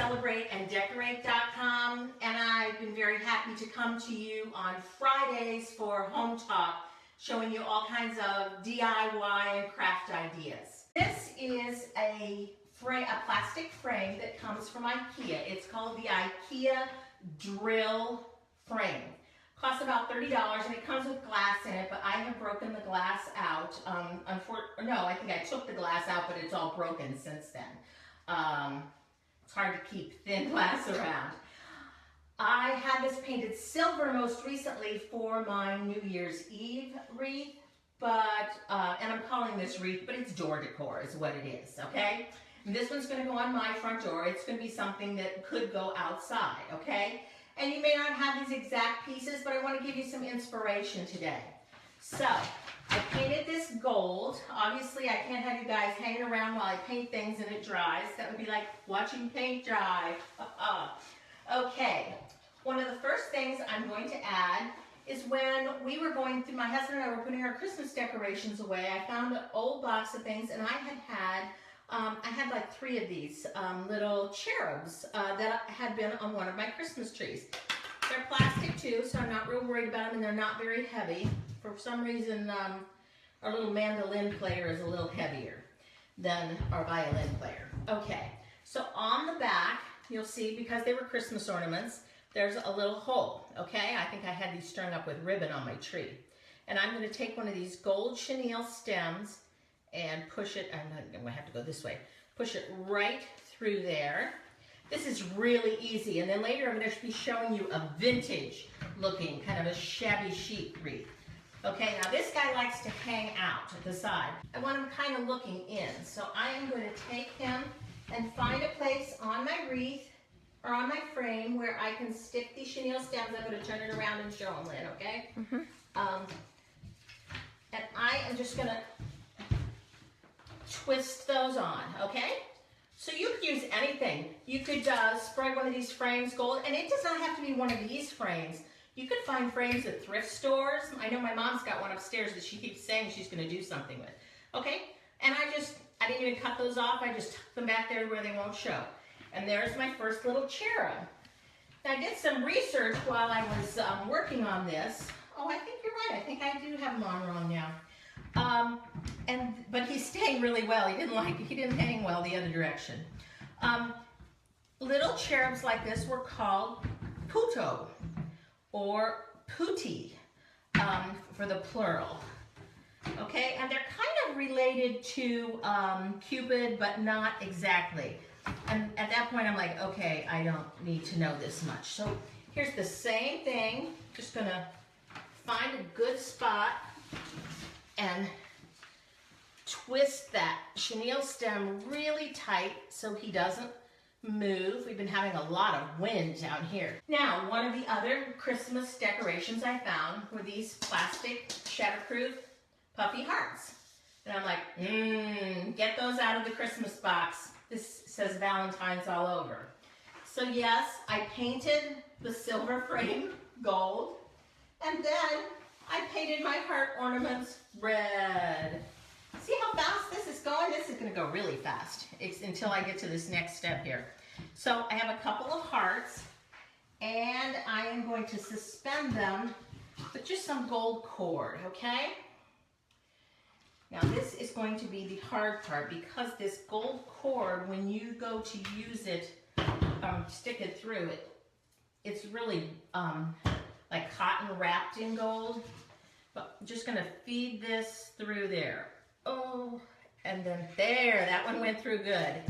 celebrateanddecorate.com, and I've been very happy to come to you on Fridays for Hometalk, showing you all kinds of DIY and craft ideas. This is a plastic frame that comes from IKEA. It's called the IKEA drill frame. Costs about $30 and it comes with glass in it, but I have broken the glass out. No, I think I took the glass out, but it's all broken since then. It's hard to keep thin glass around. I had this painted silver most recently for my New Year's Eve wreath, but and I'm calling this wreath, but it's door decor is what it is, okay? And this one's going to go on my front door. It's going to be something that could go outside, okay? And you may not have these exact pieces, but I want to give you some inspiration today. So, I painted this gold. Obviously, I can't have you guys hanging around while I paint things and it dries. That would be like watching paint dry. Okay, one of the first things I'm going to add is when we were going through, my husband and I were putting our Christmas decorations away, I found an old box of things, and I had like 3 of these little cherubs that had been on one of my Christmas trees. They're plastic too, so I'm not real worried about them, and they're not very heavy. For some reason, our little mandolin player is a little heavier than our violin player. Okay, so on the back, you'll see, because they were Christmas ornaments, there's a little hole, okay? I think I had these strung up with ribbon on my tree. And I'm going to take one of these gold chenille stems and push it, I'm going to have to go this way, push it right through there. This is really easy, and then later I'm going to be showing you a vintage looking, kind of a shabby chic wreath. Okay, now this guy likes to hang out at the side. I want him kind of looking in, so I am going to take him and find a place on my wreath or on my frame where I can stick these chenille stems. I'm going to turn it around and show them, Lynn, okay? And I am just going to twist those on, okay? So you could use anything. You could spray one of these frames gold, and it does not have to be one of these frames. You could find frames at thrift stores. I know my mom's got one upstairs that she keeps saying she's going to do something with. Okay, and I didn't even cut those off. I just tucked them back there where they won't show. And there's my first little cherub. Now, I did some research while I was working on this. Oh, I think you're right. I think I do have him on wrong now. But he's staying really well. He didn't hang well the other direction. Little cherubs like this were called puto or putti for the plural. Okay, and they're kind of related to Cupid, but not exactly. And at that point, I'm like, okay, I don't need to know this much. So here's the same thing. Just gonna find a good spot and twist that chenille stem really tight so he doesn't move. We've been having a lot of wind down here. Now, one of the other Christmas decorations I found were these plastic shatterproof puffy hearts. And I'm like, get those out of the Christmas box. This says Valentine's all over. So yes, I painted the silver frame gold, and then I painted my heart ornaments red. See how fast this is going? This is going to go really fast until I get to this next step here. So I have a couple of hearts, and I am going to suspend them with just some gold cord, okay? Now this is going to be the hard part, because this gold cord, when you go to use it, stick it through it, it's really like cotton wrapped in gold. But I'm just going to feed this through there. Oh, and then there, that one went through good.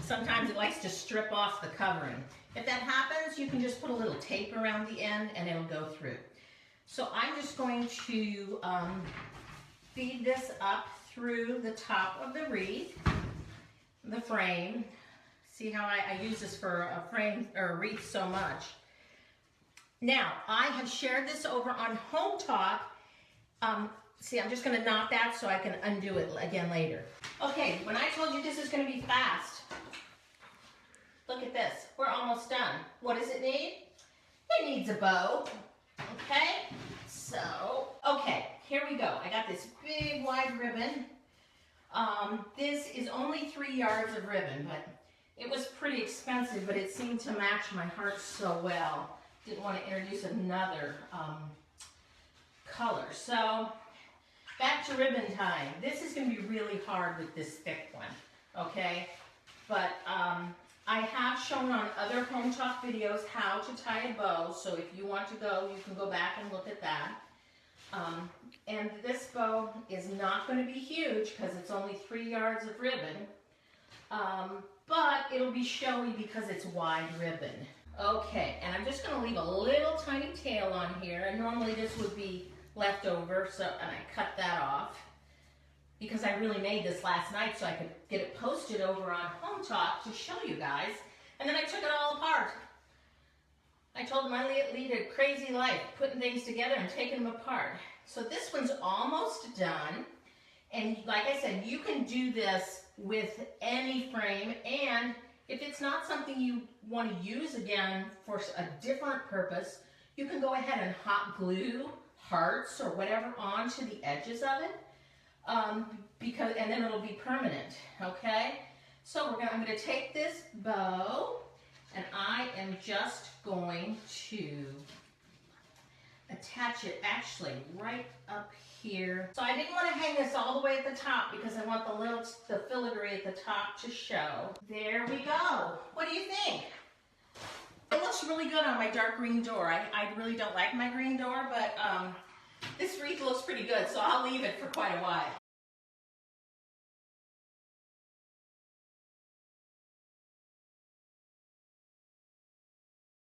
Sometimes it likes to strip off the covering. If that happens, you can just put a little tape around the end and it'll go through. So I'm just going to feed this up through the top of the wreath, the frame. See how I use this for a frame or a wreath so much. Now, I have shared this over on Hometalk. See, I'm just going to knot that so I can undo it again later. Okay, when I told you this is going to be fast, look at this. We're almost done. What does it need? It needs a bow. Okay, so, okay, here we go. I got this big wide ribbon. This is only 3 yards of ribbon, but It was pretty expensive, but it seemed to match my heart so well. Didn't want to introduce another color. So back to ribbon tying. This is going to be really hard with this thick one, okay? But I have shown on other Hometalk videos how to tie a bow, so if you want to go, you can go back and look at that. And this bow is not going to be huge because it's only 3 yards of ribbon, but it'll be showy because it's wide ribbon. Okay, and I'm just going to leave a little tiny tail on here, and normally this would be left over, and I cut that off because I really made this last night so I could get it posted over on Hometalk to show you guys, and then I took it all apart. I told them I lead a crazy life, putting things together and taking them apart. So this one's almost done, and like I said, you can do this with any frame, and if it's not something you want to use again for a different purpose, you can go ahead and hot glue hearts or whatever onto the edges of it, and then it'll be permanent, okay? So I'm going to take this bow, and I am just going to attach it actually right up here. So I didn't want to hang this all the way at the top because I want the filigree at the top to show. There we go. What do you think? It looks really good on my dark green door. I really don't like my green door, but this wreath looks pretty good, so I'll leave it for quite a while.